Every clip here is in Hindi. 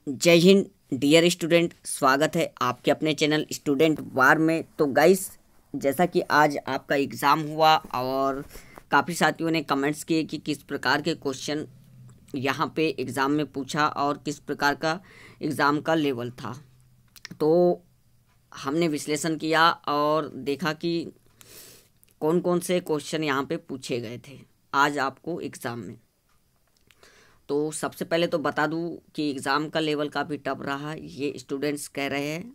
जय हिंद डियर स्टूडेंट, स्वागत है आपके अपने चैनल स्टूडेंट वार में। तो गाइस, जैसा कि आज आपका एग्ज़ाम हुआ और काफ़ी साथियों ने कमेंट्स किए कि किस प्रकार के क्वेश्चन यहाँ पे एग्ज़ाम में पूछा और किस प्रकार का एग्ज़ाम का लेवल था। तो हमने विश्लेषण किया और देखा कि कौन कौन से क्वेश्चन यहाँ पे पूछे गए थे आज आपको एग्ज़ाम में। तो सबसे पहले तो बता दूं कि एग्ज़ाम का लेवल काफ़ी टफ रहा, ये स्टूडेंट्स कह रहे हैं।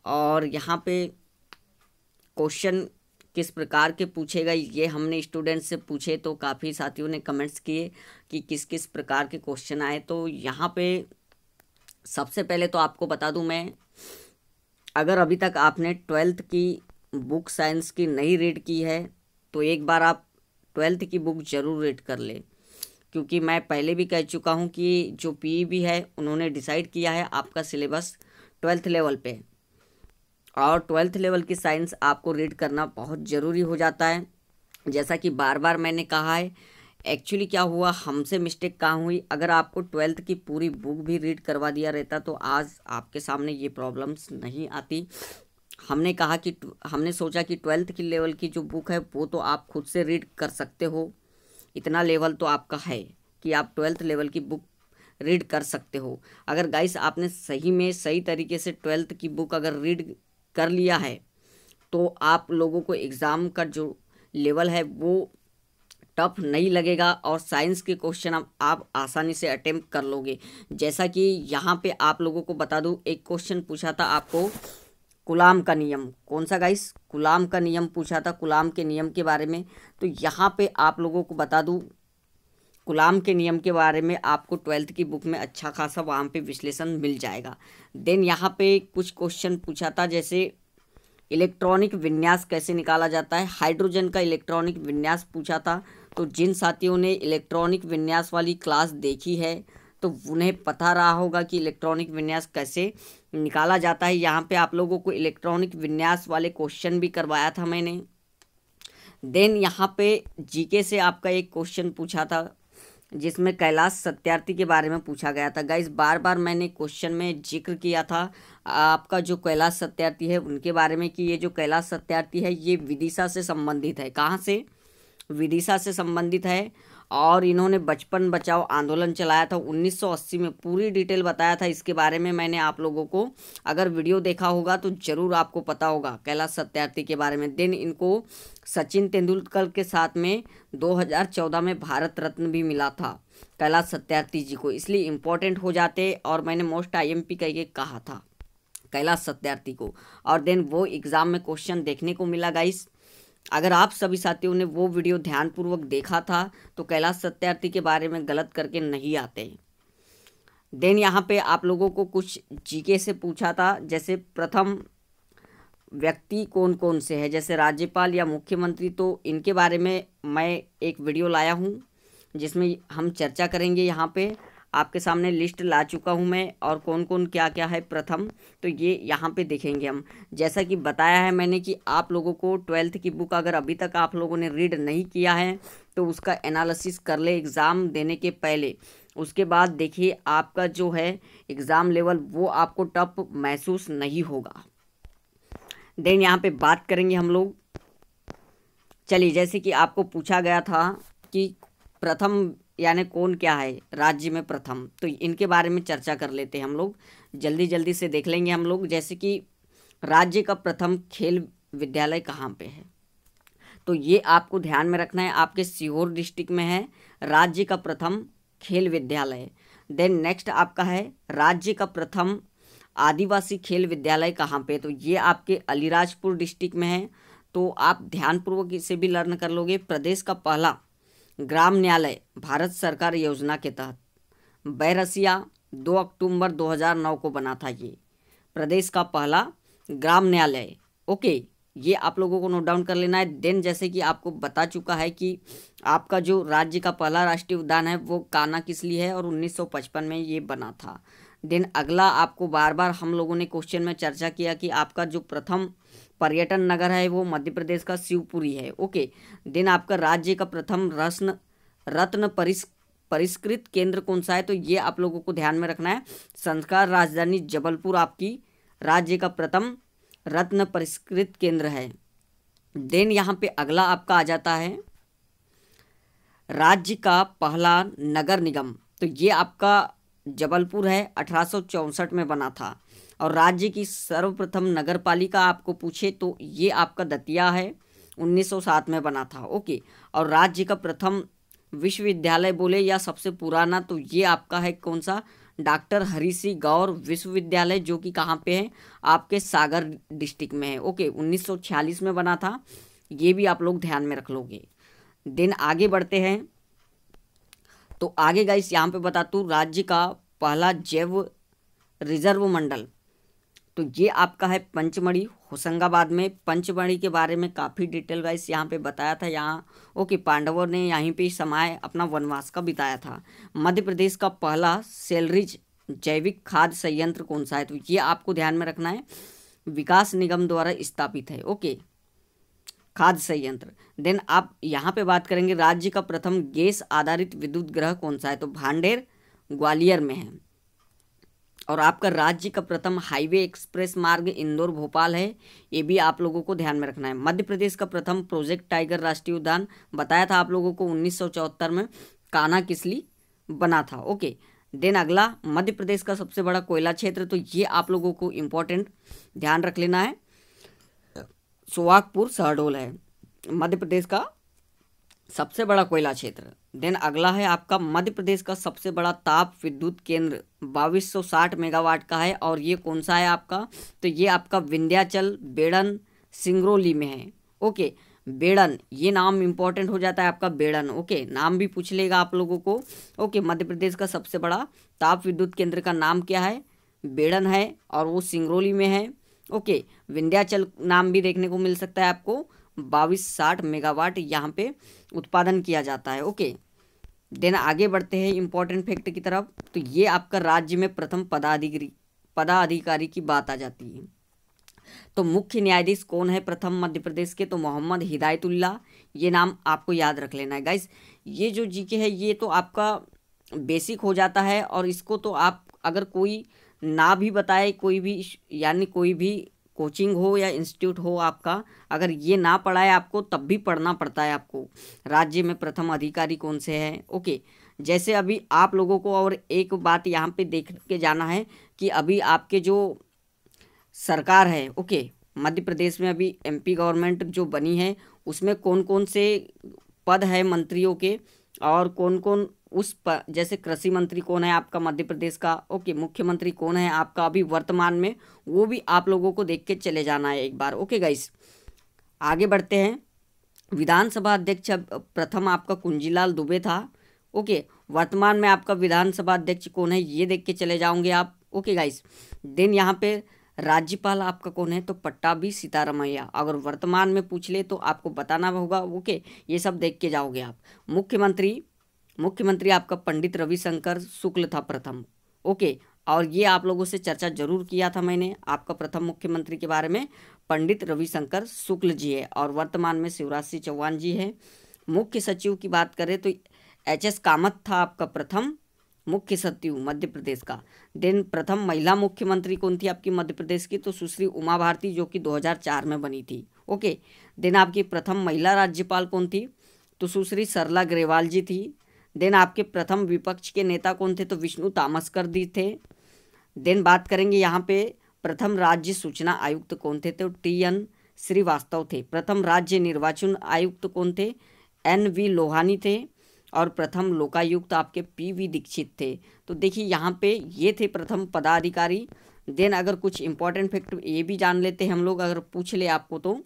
और यहाँ पे क्वेश्चन किस प्रकार के पूछे गए ये हमने स्टूडेंट्स से पूछे, तो काफ़ी साथियों ने कमेंट्स किए कि किस किस प्रकार के क्वेश्चन आए। तो यहाँ पे सबसे पहले तो आपको बता दूं मैं, अगर अभी तक आपने 12th की बुक साइंस की नहीं रीड की है तो एक बार आप 12th की बुक ज़रूर रीड कर ले, क्योंकि मैं पहले भी कह चुका हूँ कि जो पीईबी है उन्होंने डिसाइड किया है आपका सिलेबस 12th लेवल पे, और 12th लेवल की साइंस आपको रीड करना बहुत ज़रूरी हो जाता है। जैसा कि बार बार मैंने कहा है, एक्चुअली क्या हुआ, हमसे मिस्टेक कहाँ हुई, अगर आपको 12th की पूरी बुक भी रीड करवा दिया रहता तो आज आपके सामने ये प्रॉब्लम्स नहीं आती। हमने कहा कि हमने सोचा कि 12th की लेवल की जो बुक है वो तो आप खुद से रीड कर सकते हो, इतना लेवल तो आपका है कि आप 12th लेवल की बुक रीड कर सकते हो। अगर गाइस आपने सही में सही तरीके से 12th की बुक अगर रीड कर लिया है तो आप लोगों को एग्ज़ाम का जो लेवल है वो टफ नहीं लगेगा और साइंस के क्वेश्चन आप आसानी से अटेम्प्ट कर लोगे। जैसा कि यहाँ पे आप लोगों को बता दूँ, एक क्वेश्चन पूछा था आपको गुलाम का नियम, कौन सा गाइस, गुलाम का नियम पूछा था, गुलाम के नियम के बारे में। तो यहाँ पे आप लोगों को बता दूँ, गुलाम के नियम के बारे में आपको 12th की बुक में अच्छा खासा वहाँ पे विश्लेषण मिल जाएगा। देन यहाँ पे कुछ क्वेश्चन पूछा था, जैसे इलेक्ट्रॉनिक विन्यास कैसे निकाला जाता है, हाइड्रोजन का इलेक्ट्रॉनिक विन्यास पूछा था। तो जिन साथियों ने इलेक्ट्रॉनिक विन्यास वाली क्लास देखी है तो उन्हें पता रहा होगा कि इलेक्ट्रॉनिक विन्यास कैसे निकाला जाता है। यहाँ पे आप लोगों को इलेक्ट्रॉनिक विन्यास वाले क्वेश्चन भी करवाया था मैंने। देन यहाँ पे जीके से आपका एक क्वेश्चन पूछा था जिसमें कैलाश सत्यार्थी के बारे में पूछा गया था। गाइस, बार बार मैंने क्वेश्चन में जिक्र किया था आपका जो कैलाश सत्यार्थी है उनके बारे में कि ये जो कैलाश सत्यार्थी है ये विदिशा से संबंधित है। कहाँ से? विदिशा से संबंधित है। और इन्होंने बचपन बचाओ आंदोलन चलाया था 1980 में, पूरी डिटेल बताया था इसके बारे में मैंने आप लोगों को। अगर वीडियो देखा होगा तो ज़रूर आपको पता होगा कैलाश सत्यार्थी के बारे में। देन इनको सचिन तेंदुलकर के साथ में 2014 में भारत रत्न भी मिला था कैलाश सत्यार्थी जी को, इसलिए इम्पोर्टेंट हो जाते और मैंने मोस्ट आईएमपी करके कहा था कैलाश सत्यार्थी को। और देन वो एग्ज़ाम में क्वेश्चन देखने को मिला गाइस। अगर आप सभी साथियों ने वो वीडियो ध्यानपूर्वक देखा था तो कैलाश सत्यार्थी के बारे में गलत करके नहीं आते। देन यहाँ पे आप लोगों को कुछ जीके से पूछा था, जैसे प्रथम व्यक्ति कौन कौन से है, जैसे राज्यपाल या मुख्यमंत्री, तो इनके बारे में मैं एक वीडियो लाया हूँ जिसमें हम चर्चा करेंगे। यहाँ पे आपके सामने लिस्ट ला चुका हूँ मैं, और कौन कौन क्या क्या है प्रथम, तो ये यहाँ पे देखेंगे हम। जैसा कि बताया है मैंने कि आप लोगों को 12th की बुक अगर अभी तक आप लोगों ने रीड नहीं किया है तो उसका एनालिसिस कर ले एग्ज़ाम देने के पहले। उसके बाद देखिए आपका जो है एग्ज़ाम लेवल वो आपको टफ महसूस नहीं होगा। देन यहाँ पे बात करेंगे हम लोग, चलिए, जैसे कि आपको पूछा गया था कि प्रथम यानी कौन क्या है राज्य में प्रथम, तो इनके बारे में चर्चा कर लेते हैं हम लोग, जल्दी जल्दी से देख लेंगे हम लोग। जैसे कि राज्य का प्रथम खेल विद्यालय कहाँ पे है, तो ये आपको ध्यान में रखना है, आपके सीहोर डिस्ट्रिक्ट में है राज्य का प्रथम खेल विद्यालय। देन नेक्स्ट आपका है राज्य का प्रथम आदिवासी खेल विद्यालय कहाँ पे, तो ये आपके अलीराजपुर डिस्ट्रिक्ट में है। तो आप ध्यानपूर्वक इसे भी लर्न कर लोगे। प्रदेश का पहला ग्राम न्यायालय भारत सरकार योजना के तहत बैरसिया 2 अक्टूबर 2009 को बना था ये प्रदेश का पहला ग्राम न्यायालय। ओके, ये आप लोगों को नोट डाउन कर लेना है। देन जैसे कि आपको बता चुका है कि आपका जो राज्य का पहला राष्ट्रीय उद्यान है वो कान्हा किसली है और 1955 में ये बना था। देन अगला आपको बार बार हम लोगों ने क्वेश्चन में चर्चा किया कि आपका जो प्रथम पर्यटन नगर है वो मध्य प्रदेश का शिवपुरी है। ओके, देन आपका राज्य का प्रथम रत्न परिष्कृत केंद्र कौन सा है, तो ये आप लोगों को ध्यान में रखना है। संस्कार राजधानी जबलपुर आपकी राज्य का प्रथम रत्न परिष्कृत केंद्र है। देन यहाँ पे अगला आपका आ जाता है राज्य का पहला नगर निगम, तो ये आपका जबलपुर है, 1864 में बना था। और राज्य की सर्वप्रथम नगर पालिका आपको पूछे तो ये आपका दतिया है, 1907 में बना था। ओके। और राज्य का प्रथम विश्वविद्यालय बोले या सबसे पुराना, तो ये आपका है कौन सा, डॉक्टर हरि सिंह गौर विश्वविद्यालय, जो कि कहाँ पे है, आपके सागर डिस्ट्रिक्ट में है। ओके, 1946 में बना था, ये भी आप लोग ध्यान में रख लोगे। देन आगे बढ़ते हैं, तो आगे गाइस यहाँ पे बता दूँ राज्य का पहला जैव रिजर्व मंडल, तो ये आपका है पंचमढ़ी होशंगाबाद में। पंचमढ़ी के बारे में काफ़ी डिटेल गाइस यहाँ पे बताया था यहाँ। ओके, पांडवों ने यहीं पे समय अपना वनवास का बिताया था। मध्य प्रदेश का पहला सेलरिज जैविक खाद्य संयंत्र कौन सा है, तो ये आपको ध्यान में रखना है, विकास निगम द्वारा स्थापित है। ओके, खाद्य संयंत्र। देन आप यहाँ पे बात करेंगे राज्य का प्रथम गैस आधारित विद्युत ग्रह कौन सा है, तो भांडेर ग्वालियर में है। और आपका राज्य का प्रथम हाईवे एक्सप्रेस मार्ग इंदौर भोपाल है, ये भी आप लोगों को ध्यान में रखना है। मध्य प्रदेश का प्रथम प्रोजेक्ट टाइगर राष्ट्रीय उद्यान बताया था आप लोगों को 1974 में कान्हा किसली बना था। ओके। देन अगला मध्य प्रदेश का सबसे बड़ा कोयला क्षेत्र, तो ये आप लोगों को इम्पोर्टेंट ध्यान रख लेना है, सोहागपुर शहडोल है मध्य प्रदेश का सबसे बड़ा कोयला क्षेत्र। देन अगला है आपका मध्य प्रदेश का सबसे बड़ा ताप विद्युत केंद्र 2260 मेगावाट का है, और ये कौन सा है आपका, तो ये आपका विंध्याचल बेड़न सिंगरौली में है। ओके, बेड़न, ये नाम इंपॉर्टेंट हो जाता है आपका बेड़न। ओके, नाम भी पूछ लेगा आप लोगों को। ओके, मध्य प्रदेश का सबसे बड़ा ताप विद्युत केंद्र का नाम क्या है, बेड़न है, और वो सिंगरौली में है। ओके, विंध्याचल नाम भी देखने को मिल सकता है आपको, 2260 मेगावाट यहाँ पे उत्पादन किया जाता है। ओके। देन आगे बढ़ते हैं इंपॉर्टेंट फैक्ट की तरफ, तो ये आपका राज्य में प्रथम पदाधिकारी की बात आ जाती है। तो मुख्य न्यायाधीश कौन है प्रथम मध्य प्रदेश के, तो मोहम्मद हिदायतुल्लाह, ये नाम आपको याद रख लेना है गाइस। ये जो जीके है ये तो आपका बेसिक हो जाता है, और इसको तो आप अगर कोई ना भी बताए, कोई भी यानी कोई भी कोचिंग हो या इंस्टीट्यूट हो आपका, अगर ये ना पढ़ाए आपको तब भी पढ़ना पड़ता है आपको, राज्य में प्रथम अधिकारी कौन से हैं। ओके, जैसे अभी आप लोगों को और एक बात यहाँ पे देख के जाना है कि अभी आपके जो सरकार है, ओके, मध्य प्रदेश में अभी एमपी गवर्नमेंट जो बनी है उसमें कौन कौन से पद है मंत्रियों के, और कौन कौन जैसे कृषि मंत्री कौन है आपका मध्य प्रदेश का। ओके, मुख्यमंत्री कौन है आपका अभी वर्तमान में, वो भी आप लोगों को देख के चले जाना है एक बार। ओके गाइस, आगे बढ़ते हैं। विधानसभा अध्यक्ष प्रथम आपका कुंजीलाल दुबे था। ओके, वर्तमान में आपका विधानसभा अध्यक्ष कौन है ये देख के चले जाओगे आप। ओके गाइस, देन यहाँ पे राज्यपाल आपका कौन है, तो पट्टाभी सीतारमैया, अगर वर्तमान में पूछ ले तो आपको बताना होगा। ओके, ये सब देख के जाओगे आप। मुख्यमंत्री आपका पंडित रविशंकर शुक्ल था प्रथम। ओके, और ये आप लोगों से चर्चा जरूर किया था मैंने, आपका प्रथम मुख्यमंत्री के बारे में पंडित रविशंकर शुक्ल जी है, और वर्तमान में शिवराज सिंह चौहान जी है। मुख्य सचिव की बात करें तो एच.एस. कामत था आपका प्रथम मुख्य सचिव मध्य प्रदेश का। देन प्रथम महिला मुख्यमंत्री कौन थी आपकी मध्य प्रदेश की, तो सुश्री उमा भारती, जो कि 2004 में बनी थी। ओके, देन आपकी प्रथम महिला राज्यपाल कौन थी, तो सुश्री सरला ग्रेवाल जी थी। देन आपके प्रथम विपक्ष के नेता कौन थे, तो विष्णु तामस्कर जी थे। देन बात करेंगे यहाँ पे प्रथम राज्य सूचना आयुक्त कौन थे, तो टी.एन. श्रीवास्तव थे। प्रथम राज्य निर्वाचन आयुक्त कौन थे, N.V. लोहानी थे। और प्रथम लोकायुक्त आपके P.V. दीक्षित थे। तो देखिए यहाँ पे ये थे प्रथम पदाधिकारी। देन अगर कुछ इंपॉर्टेंट फैक्ट ये भी जान लेते हैं हम लोग, अगर पूछ ले आपको, तो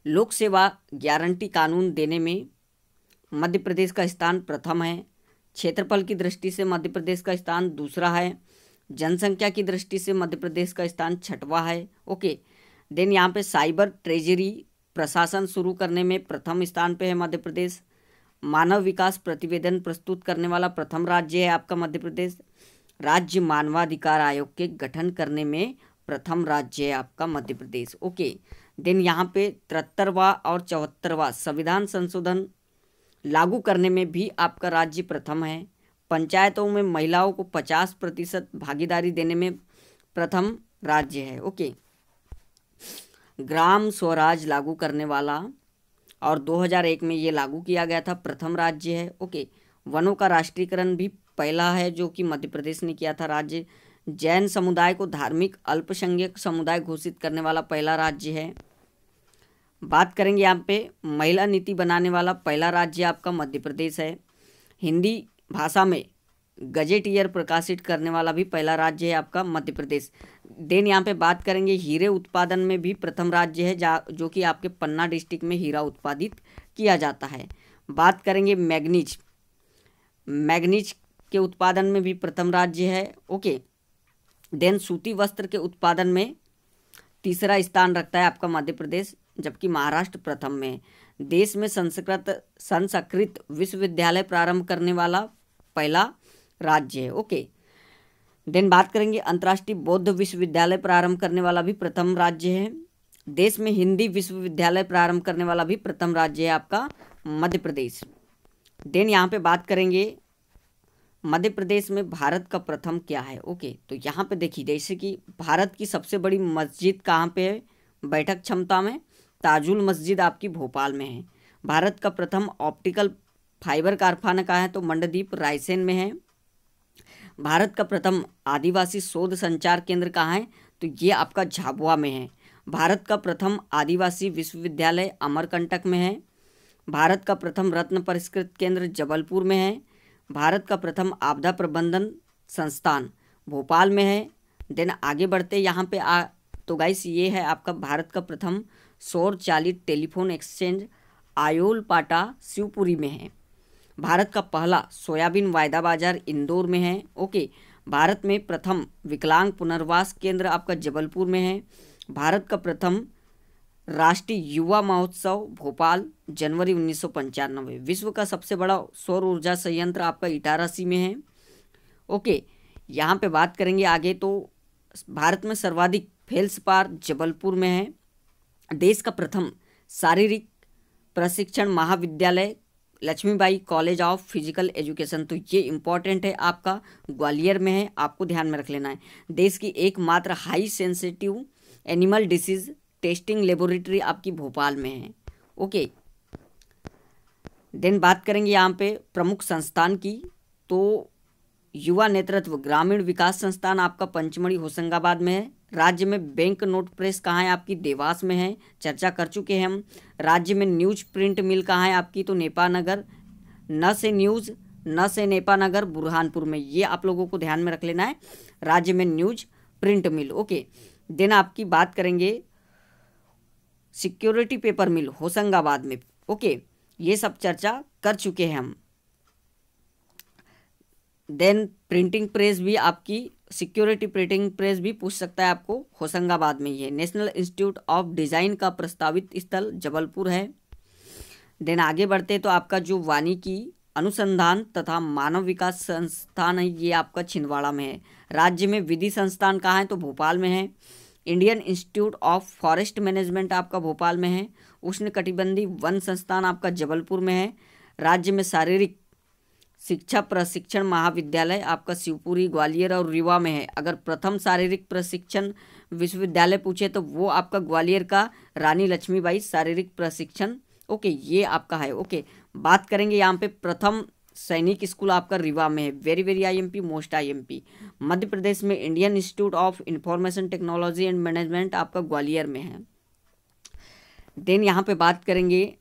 लोक सेवा गारंटी कानून देने में मध्य प्रदेश का स्थान प्रथम है। क्षेत्रफल की दृष्टि से मध्य प्रदेश का स्थान दूसरा है। जनसंख्या की दृष्टि से मध्य प्रदेश का स्थान छठवां है। ओके, देन यहाँ पे साइबर ट्रेजरी प्रशासन शुरू करने में प्रथम स्थान पे है मध्य प्रदेश। मानव विकास प्रतिवेदन प्रस्तुत करने वाला प्रथम राज्य है आपका मध्य प्रदेश। राज्य मानवाधिकार आयोग के गठन करने में प्रथम राज्य है आपका मध्य प्रदेश। ओके, देन यहाँ पे 73वां और 74वां संविधान संशोधन लागू करने में भी आपका राज्य प्रथम है। पंचायतों में महिलाओं को 50% भागीदारी देने में प्रथम राज्य है। ओके, ग्राम स्वराज लागू करने वाला और 2001 में ये लागू किया गया था, प्रथम राज्य है। ओके, वनों का राष्ट्रीयकरण भी पहला है जो कि मध्य प्रदेश ने किया था राज्य। जैन समुदाय को धार्मिक अल्पसंख्यक समुदाय घोषित करने वाला पहला राज्य है। बात करेंगे यहाँ पे महिला नीति बनाने वाला पहला राज्य आपका मध्य प्रदेश है। हिंदी भाषा में गजेट ईयर प्रकाशित करने वाला भी पहला राज्य है आपका मध्य प्रदेश। देन यहाँ पे बात करेंगे हीरे उत्पादन में भी प्रथम राज्य है जो कि आपके पन्ना डिस्ट्रिक्ट में हीरा उत्पादित किया जाता है। बात करेंगे मैग्नीज के उत्पादन में भी प्रथम राज्य है। ओके, देन सूती वस्त्र के उत्पादन में तीसरा स्थान रखता है आपका मध्य प्रदेश, जबकि महाराष्ट्र प्रथम में। देश में संस्कृत विश्वविद्यालय प्रारंभ करने वाला पहला राज्य है। ओके, देन बात करेंगे अंतर्राष्ट्रीय बौद्ध विश्वविद्यालय प्रारंभ करने वाला भी प्रथम राज्य है। देश में हिंदी विश्वविद्यालय प्रारंभ करने वाला भी प्रथम राज्य है आपका मध्य प्रदेश। देन यहाँ पे बात करेंगे मध्य प्रदेश में भारत का प्रथम क्या है। ओके, तो यहाँ पे देखिए जैसे कि भारत की सबसे बड़ी मस्जिद कहाँ पे है बैठक क्षमता में, ताजुल मस्जिद आपकी भोपाल में है। भारत का प्रथम ऑप्टिकल फाइबर कारखाना कहाँ है, तो मंडदीप रायसेन में है। भारत का प्रथम आदिवासी शोध संचार केंद्र कहाँ है, तो ये आपका झाबुआ में है। भारत का प्रथम आदिवासी विश्वविद्यालय अमरकंटक में है। भारत का प्रथम रत्न परिष्कृत केंद्र जबलपुर में है। भारत का प्रथम आपदा प्रबंधन संस्थान भोपाल में है। देन आगे बढ़ते यहाँ पे तो गाइस ये है आपका भारत का प्रथम सौर चालित टेलीफोन एक्सचेंज आयोल पाटा शिवपुरी में है। भारत का पहला सोयाबीन वायदा बाजार इंदौर में है। ओके, भारत में प्रथम विकलांग पुनर्वास केंद्र आपका जबलपुर में है। भारत का प्रथम राष्ट्रीय युवा महोत्सव भोपाल जनवरी 1995। विश्व का सबसे बड़ा सौर ऊर्जा संयंत्र आपका इटारसी में है। ओके, यहाँ पे बात करेंगे आगे तो भारत में सर्वाधिक फेल्सपार जबलपुर में है। देश का प्रथम शारीरिक प्रशिक्षण महाविद्यालय Lakshmibai college of physical education, तो ये इम्पॉर्टेंट है आपका ग्वालियर में है, आपको ध्यान में रख लेना है। देश की एकमात्र high sensitive animal disease testing laboratory आपकी भोपाल में है। ओके, देन बात करेंगे यहाँ पे प्रमुख संस्थान की, तो युवा नेतृत्व ग्रामीण विकास संस्थान आपका पंचमढ़ी होशंगाबाद में है। राज्य में बैंक नोट प्रेस कहाँ है आपकी देवास में है, चर्चा कर चुके हैं हम। राज्य में न्यूज प्रिंट मिल कहाँ है आपकी, तो नेपानगर, न से न्यूज़ न से नेपानगर बुरहानपुर में, ये आप लोगों को ध्यान में रख लेना है, राज्य में न्यूज प्रिंट मिल। ओके, देन आपकी बात करेंगे सिक्योरिटी पेपर मिल होशंगाबाद में। ओके, ये सब चर्चा कर चुके हैं हम। देन प्रिंटिंग प्रेस भी आपकी सिक्योरिटी प्रिंटिंग प्रेस भी पूछ सकता है आपको, होशंगाबाद में ही है। नेशनल इंस्टीट्यूट ऑफ डिज़ाइन का प्रस्तावित स्थल जबलपुर है। देन आगे बढ़ते तो आपका जो वानिकी अनुसंधान तथा मानव विकास संस्थान है ये आपका छिंदवाड़ा में है। राज्य में विधि संस्थान कहाँ है, तो भोपाल में है। Indian Institute of forest management आपका भोपाल में है। उष्णकटिबंधीय वन संस्थान आपका जबलपुर में है। राज्य में शारीरिक शिक्षा प्रशिक्षण महाविद्यालय आपका शिवपुरी ग्वालियर और रीवा में है। अगर प्रथम शारीरिक प्रशिक्षण विश्वविद्यालय पूछे तो वो आपका ग्वालियर का रानी लक्ष्मीबाई शारीरिक प्रशिक्षण, ओके, ये आपका है। ओके, बात करेंगे यहाँ पे प्रथम सैनिक स्कूल आपका रीवा में है। Very very IMP, most IMP. Madhya Pradesh में Indian Institute of Information Technology and Management आपका ग्वालियर में है। देन यहाँ पे बात करेंगे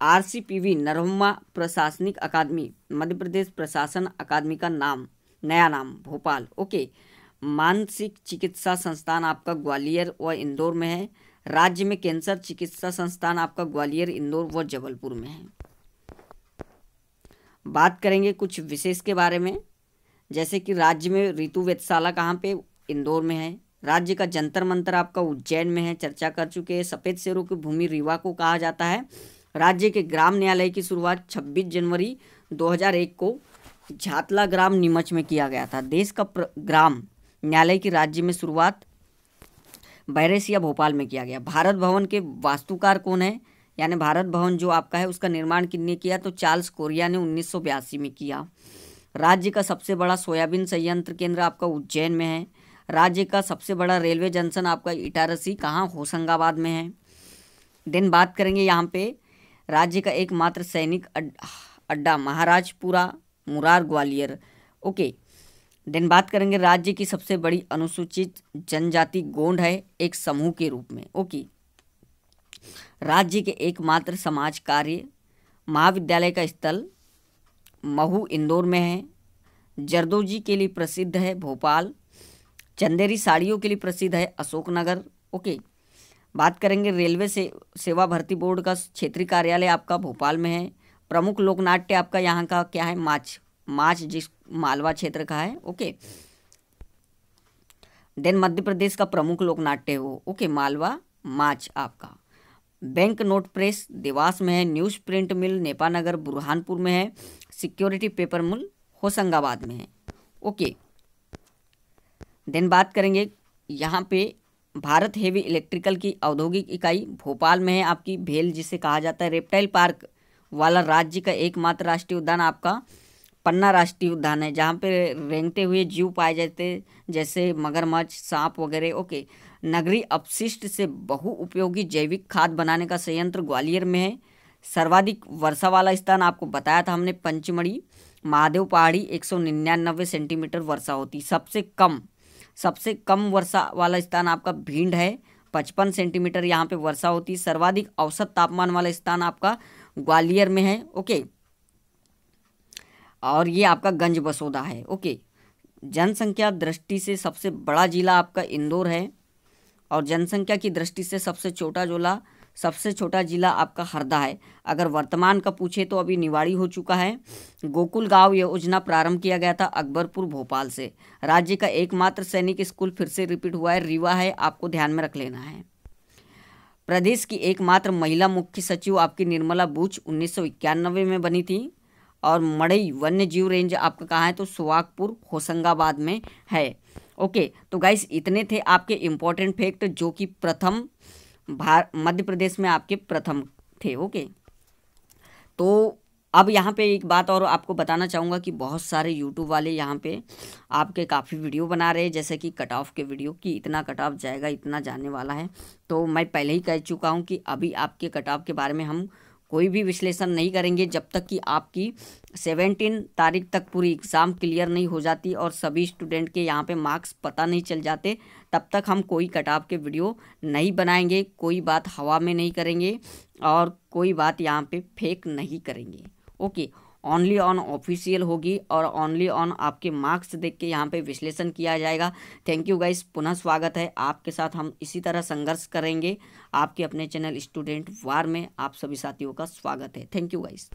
आरसीपीवी नरहम्मा प्रशासनिक अकादमी, मध्य प्रदेश प्रशासन अकादमी का नया नाम भोपाल। ओके, मानसिक चिकित्सा संस्थान आपका ग्वालियर व इंदौर में है। राज्य में कैंसर चिकित्सा संस्थान आपका ग्वालियर, इंदौर व जबलपुर में है। बात करेंगे कुछ विशेष के बारे में, जैसे कि राज्य में ऋतु वेधशाला कहाँ पे, इंदौर में है। राज्य का जंतर मंतर आपका उज्जैन में है, चर्चा कर चुके हैं। सफ़ेद शेरों की भूमि रीवा को कहा जाता है। राज्य के ग्राम न्यायालय की शुरुआत 26 जनवरी 2001 को झातला ग्राम नीमच में किया गया था। देश का ग्राम न्यायालय की राज्य में शुरुआत बैरेसिया भोपाल में किया गया। भारत भवन के वास्तुकार कौन है, यानी भारत भवन जो आपका है उसका निर्माण किसने किया, तो चार्ल्स कोरिया ने 1982 में किया। राज्य का सबसे बड़ा सोयाबीन संयंत्र केंद्र आपका उज्जैन में है। राज्य का सबसे बड़ा रेलवे जंक्शन आपका इटारसी कहाँ, होशंगाबाद में है। देन बात करेंगे यहाँ पे राज्य का एकमात्र सैनिक अड्डा महाराजपुरा मुरार ग्वालियर। ओके। देन बात करेंगे राज्य की सबसे बड़ी अनुसूचित जनजाति गोंड है एक समूह के रूप में। ओके। राज्य के एकमात्र समाज कार्य महाविद्यालय का स्थल महू इंदौर में है। जरदोजी के लिए प्रसिद्ध है भोपाल। चंदेरी साड़ियों के लिए प्रसिद्ध है अशोकनगर। ओके। बात करेंगे रेलवे से सेवा भर्ती बोर्ड का क्षेत्रीय कार्यालय आपका भोपाल में है। प्रमुख लोकनाट्य आपका यहाँ का क्या है, माच जिस मालवा क्षेत्र का है। ओके। देन मध्य प्रदेश का प्रमुख लोकनाट्य हो, ओके, मालवा माच आपका। बैंक नोट प्रेस देवास में है। न्यूज़ प्रिंट मिल नेपानगर बुरहानपुर में है। सिक्योरिटी पेपर मिल होशंगाबाद में है। ओके। देन बात करेंगे यहाँ पे भारत हेवी इलेक्ट्रिकल की औद्योगिक इकाई भोपाल में है आपकी, भेल जिसे कहा जाता है। रेप्टाइल पार्क वाला राज्य का एकमात्र राष्ट्रीय उद्यान आपका पन्ना राष्ट्रीय उद्यान है, जहाँ पे रेंगते हुए जीव पाए जाते जैसे मगरमच्छ, सांप वगैरह। ओके। नगरीय अपशिष्ट से बहुउपयोगी जैविक खाद बनाने का संयंत्र ग्वालियर में है। सर्वाधिक वर्षा वाला स्थान आपको बताया था हमने पंचमढ़ी महादेव पहाड़ी 199 सेंटीमीटर वर्षा होती। सबसे कम वर्षा वाला स्थान आपका भिंड है 55 सेंटीमीटर यहाँ पे वर्षा होती। सर्वाधिक औसत तापमान वाला स्थान आपका ग्वालियर में है। ओके। और ये आपका गंज बसोदा है। ओके। जनसंख्या दृष्टि से सबसे बड़ा जिला आपका इंदौर है और जनसंख्या की दृष्टि से सबसे छोटा जिला आपका हरदा है। अगर वर्तमान का पूछे तो अभी निवाड़ी हो चुका है। गोकुल गांव योजना प्रारंभ किया गया था अकबरपुर भोपाल से। राज्य का एकमात्र सैनिक स्कूल फिर से रिपीट हुआ है, रीवा है, आपको ध्यान में रख लेना है। प्रदेश की एकमात्र महिला मुख्य सचिव आपकी निर्मला बूच 1991 में बनी थी। और मड़ई वन्य जीव रेंज आपका कहाँ है, तो सुहागपुर होशंगाबाद में है। ओके। तो गाइस इतने थे आपके इम्पोर्टेंट फैक्ट जो कि प्रथम मध्य प्रदेश में आपके प्रथम थे। ओके। तो अब यहाँ पे एक बात और आपको बताना चाहूँगा कि बहुत सारे यूट्यूब वाले यहाँ पे आपके काफ़ी वीडियो बना रहे हैं, जैसे कि कट ऑफ के वीडियो कि इतना कट ऑफ जाएगा, इतना जाने वाला है। तो मैं पहले ही कह चुका हूँ कि अभी आपके कट ऑफ के बारे में हम कोई भी विश्लेषण नहीं करेंगे जब तक कि आपकी 17 तारीख तक पूरी एग्ज़ाम क्लियर नहीं हो जाती और सभी स्टूडेंट के यहाँ पे मार्क्स पता नहीं चल जाते, तब तक हम कोई कट ऑफ के वीडियो नहीं बनाएंगे, कोई बात हवा में नहीं करेंगे और कोई बात यहाँ पे फेक नहीं करेंगे। ओके। ओनली ऑन ऑफिशियल होगी और ओनली ऑन आपके मार्क्स देख के यहाँ पे विश्लेषण किया जाएगा। थैंक यू गाइस, पुनः स्वागत है आपके साथ। हम इसी तरह संघर्ष करेंगे आपके अपने चैनल स्टूडेंट वार में। आप सभी साथियों का स्वागत है। Thank you guys.